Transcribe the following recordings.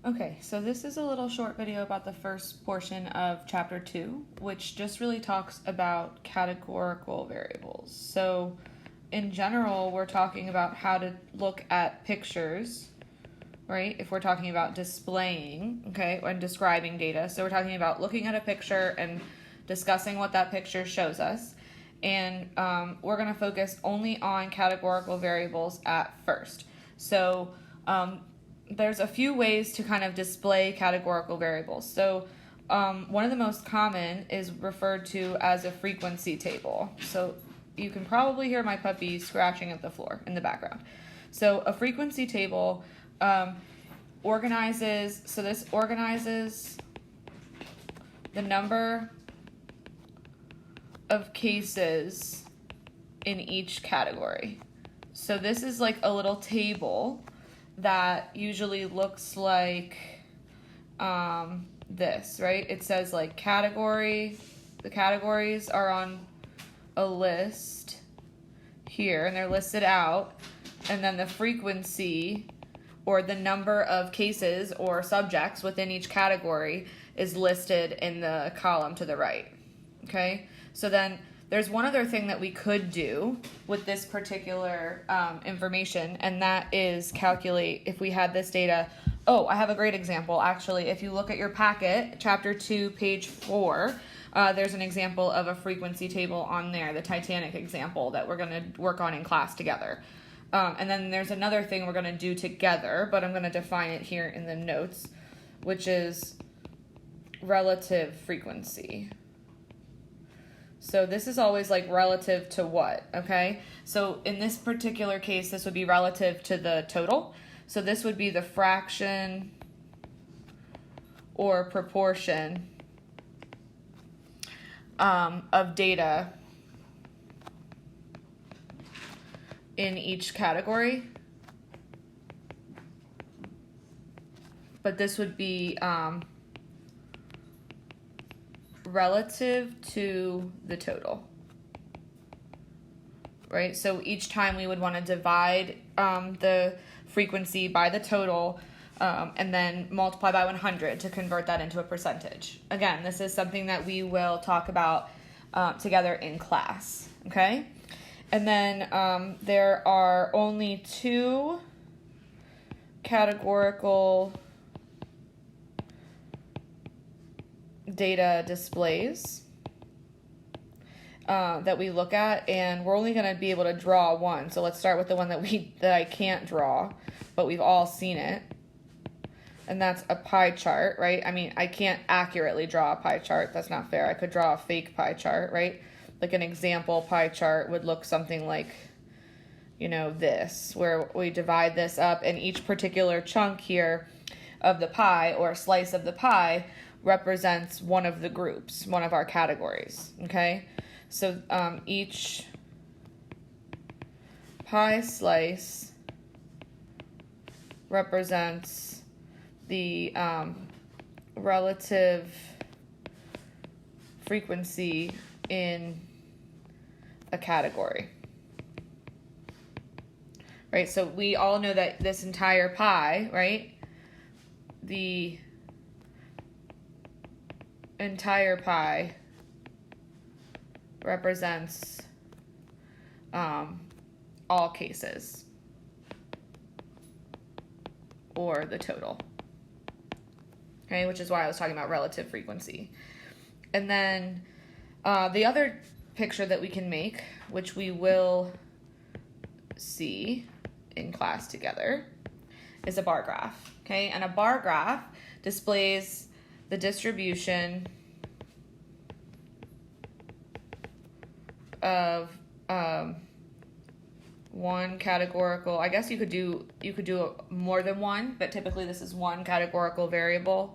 Okay, so this is a little short video about the first portion of chapter 2, which just really talks about categorical variables. So in general, we're talking about how to look at pictures, right? If we're talking about displaying, okay, and describing data. So we're talking about looking at a picture and discussing what that picture shows us. And we're going to focus only on categorical variables at first. So there's a few ways to kind of display categorical variables. So one of the most common is referred to as a frequency table. So you can probably hear my puppy scratching at the floor in the background. So a frequency table organizes the number of cases in each category. So this is like a little table that usually looks like this, right? It says like category, the categories are on a list here and they're listed out, and then the frequency or the number of cases or subjects within each category is listed in the column to the right, okay? So then there's one other thing that we could do with this particular information, and that is calculate if we had this data. Oh, I have a great example. Actually, if you look at your packet, chapter 2, page 4, there's an example of a frequency table on there, the Titanic example that we're going to work on in class together. And then there's another thing we're going to do together, but I'm going to define it here in the notes, which is relative frequency. So this is always like relative to what, okay? So in this particular case, this would be relative to the total. So this would be the fraction or proportion of data in each category. But this would be relative to the total, right? So each time we would want to divide the frequency by the total and then multiply by 100 to convert that into a percentage. Again, this is something that we will talk about together in class, okay? And then there are only 2 categorical data displays that we look at, and we're only going to be able to draw one. So let's start with the one that I can't draw, but we've all seen it, and that's a pie chart, right? I mean, I can't accurately draw a pie chart. That's not fair. I could draw a fake pie chart, right? Like an example pie chart would look something like, you know, this, where we divide this up, and each particular chunk here of the pie or slice of the pie represents one of the groups, one of our categories, okay? So each pie slice represents the relative frequency in a category, right? So we all know that this entire pie, right? The entire pie represents all cases or the total, okay, which is why I was talking about relative frequency. And then the other picture that we can make, which we will see in class together, is a bar graph, okay? And a bar graph displays the distribution of one categorical. I guess you could do more than one, but typically this is one categorical variable.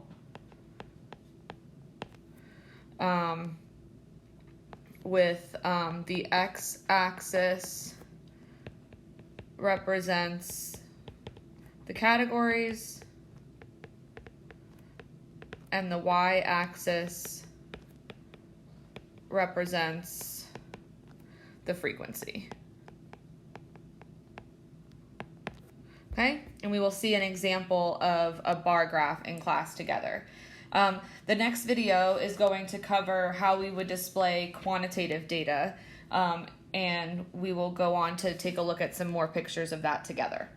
With the x-axis represents the categories, and the y-axis represents the frequency. Okay, and we will see an example of a bar graph in class together. The next video is going to cover how we would display quantitative data, and we will go on to take a look at some more pictures of that together.